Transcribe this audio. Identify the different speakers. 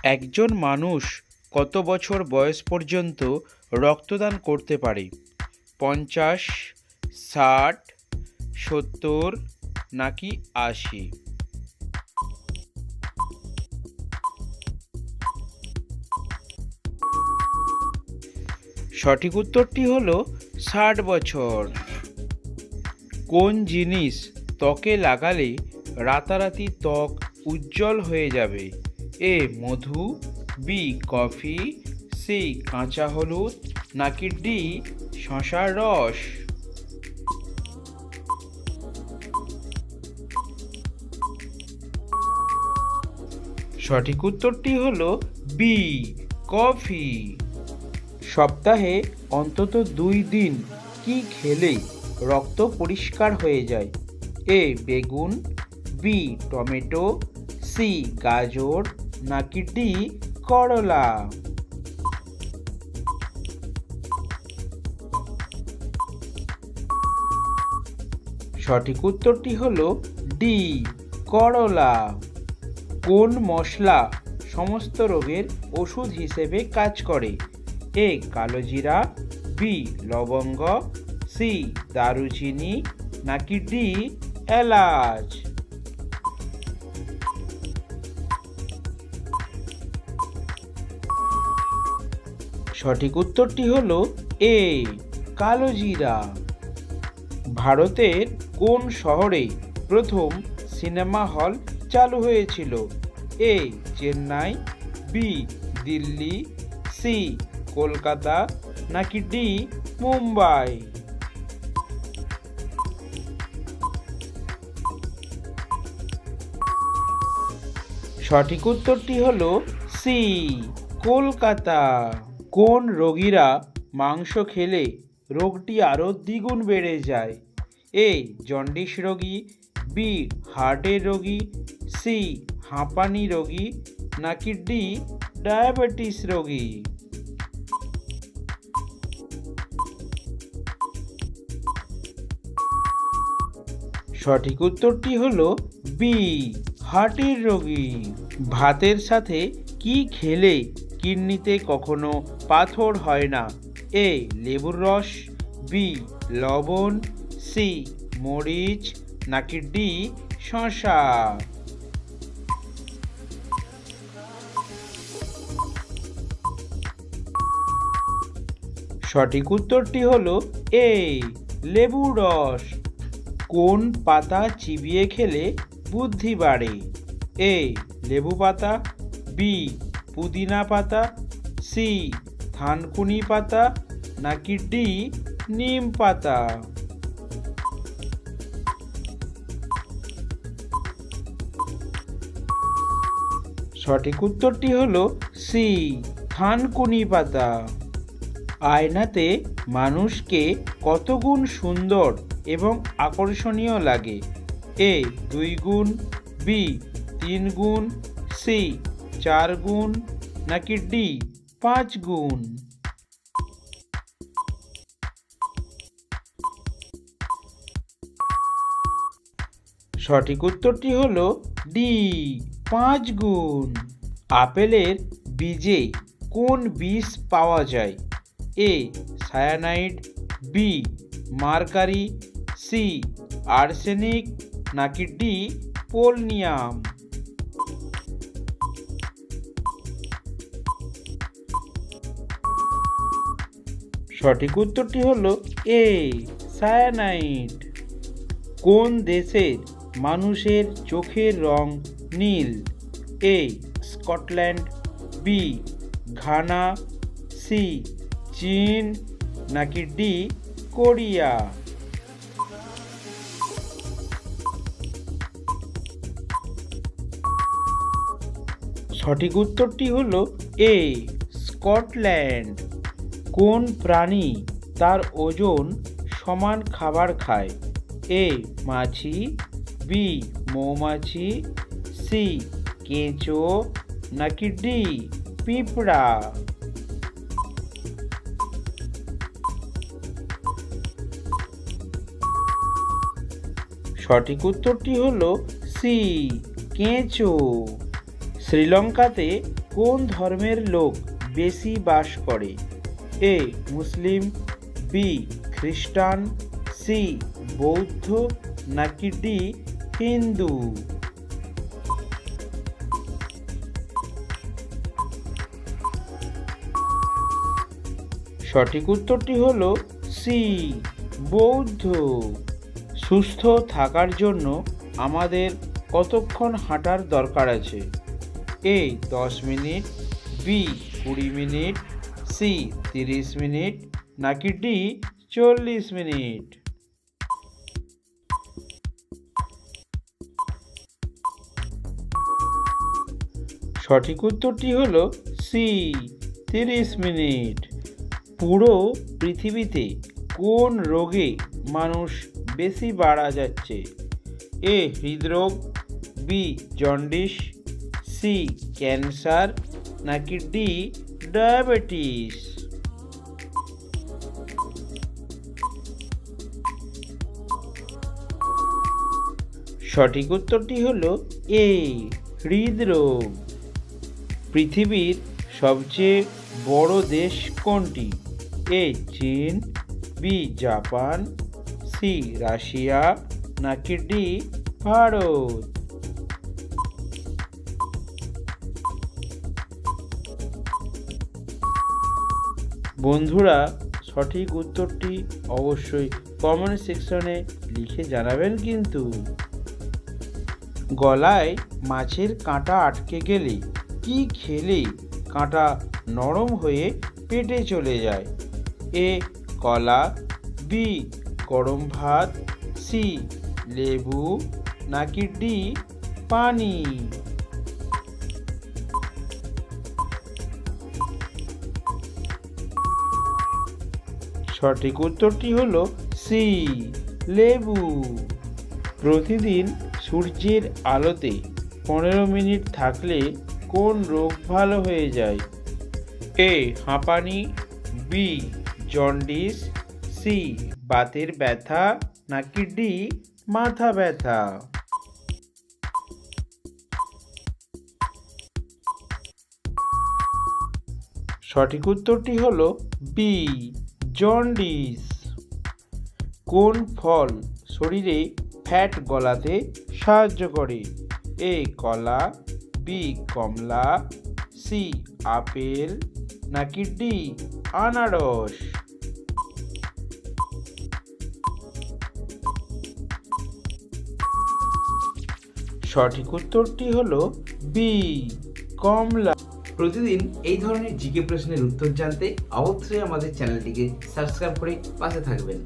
Speaker 1: একজন মানুষ কত বছর বয়স পর্যন্ত রক্তদান করতে পারে? 50, 60, 70 নাকি 80? সঠিক উত্তরটি হলো 60 বছর। কোন জিনিস ত্বকে লাগালে রাতারাতি ত্বক উজ্জ্বল হয়ে যাবে? এ মধু, বি কফি, সি কাঁচা হলুদ নাকি ডি শসার রস? সঠিক উত্তরটি হলো বি কফি। সপ্তাহে অন্তত 2 দিন কি খেলে রক্ত পরিষ্কার হয়ে যায়? এ বেগুন, বি টমেটো, সি গাজর নাকি ডি করলা? সঠিক উত্তরটি হলো ডি করলা। কোন মশলা সমস্ত রোগের ওষুধ হিসেবে কাজ করে? এ কালোজিরা, বি লবঙ্গ, সি দারুচিনি নাকি ডি এলাচ? সঠিক উত্তরটি হলো এ কালোজিরা। ভারতের কোন শহরে প্রথম সিনেমা হল চালু হয়েছিল? এ চেন্নাই, বি দিল্লি, সি কলকাতা নাকি ডি মুম্বাই? সঠিক উত্তরটি হলো সি কলকাতা। কোন রোগীরা মাংস খেলে রোগটি আরও দ্বিগুণ বেড়ে যায়? এ জন্ডিস রোগী, বি হার্টের রোগী, সি হাঁপানি রোগী নাকি ডি ডায়াবেটিস রোগী? সঠিক উত্তরটি হলো বি হার্টের রোগী। ভাতের সাথে কি খেলে কিডনিতে কখনো পাথর হয় না? এ লেবুর রস, বি লবণ, সি মরিচ নাকি ডি শসা? সঠিক উত্তরটি হলো এ লেবুর রস। কোন পাতা চিবিয়ে খেলে বুদ্ধি বাড়ে? এ লেবু পাতা, বি পুদিনা পাতা, সি থানকুনি পাতা নাকি ডি নিম পাতা? সঠিক উত্তরটি হলো সি থানকুনি পাতা। আয়নাতে মানুষকে কত গুণ সুন্দর এবং আকর্ষণীয় লাগে? এ 2 গুণ, বি 3 গুণ, সি 4 গুণ নাকি ডি 5 গুণ? সঠিক উত্তরটি হলো ডি 5 গুণ। আপেলের বীজে কোন বিষ পাওয়া যায়? A cyanide, B mercury, C arsenic নাকি ডি পোলনিয়াম? সঠিক উত্তরটি হলো এ সায়ানাইড। কোন দেশের মানুষের চোখের রং নীল? A Scotland, B Ghana, C চীন নাকি ডি কোরিয়া? সঠিক উত্তরটি হলো এ স্কটল্যান্ড। কোন প্রাণী তার ওজন সমান খাবার খায়? এ মাছি, বি মৌমাছি, সি কেঁচো নাকি ডি পিঁপড়া? সঠিক উত্তরটি হলো সি কেঁচো। শ্রীলঙ্কাতে কোন ধর্মের লোক বেশি বাস করে? এ মুসলিম, বি খ্রিস্টান, সি বৌদ্ধ, নাকি ডি হিন্দু? সঠিক উত্তরটি হলো সি বৌদ্ধ। সুস্থ থাকার জন্য আমাদের কতক্ষণ হাঁটার দরকার আছে? A 10 minute, B 20 minute, C 30 minute, নাকি ডি 40 মিনিট? সঠিক উত্তরটি হলো সি 30 মিনিট। পুরো পৃথিবীতে কোন রোগে মানুষ বেশি মারা যাচ্ছে? এ হৃদরোগ, বি জন্ডিস, সি ক্যান্সার, নাকি ডি ডায়াবেটিস? সঠিক উত্তরটি হলো এ হৃদরোগ। পৃথিবীর সবচেয়ে বড় দেশ কোনটি? এ চীন, বি জাপান, সি রাশিয়া, নাকি ডি ভারত? বন্ধুরা, সঠিক উত্তরটি অবশ্যই কমেন্ট সেকশনে লিখে জানাবেন কিন্তু। গলায় মাছের কাঁটা আটকে গেলে কি খেলে কাঁটা নরম হয়ে পেটে চলে যায়? এ কলা, বি গরম ভাত, সি লেবু, নাকি ডি পানি? সঠিক উত্তরটি হলো সি লেবু। প্রতিদিন সূর্যের আলোতে 15 মিনিট থাকলে কোন রোগ ভালো হয়ে যায়? এ হাঁপানি, বি জন্ডিস, সি বাতের ব্যথা, নাকি ডি মাথা ব্যথা? সঠিক উত্তরটি হলো বি জন্ডিস। কোন ফল শরীরে ফ্যাট গলাতে সাহায্য করে? এ কলা, বি কমলা, সি আপেল, নাকি ডি আনারস? সঠিক উত্তরটি হলো বি কমলা।
Speaker 2: প্রতিদিন এই ধরনের জিকে প্রশ্নের উত্তর জানতে অবশ্যই আমাদের চ্যানেলটিকে সাবস্ক্রাইব করে পাশে থাকবেন।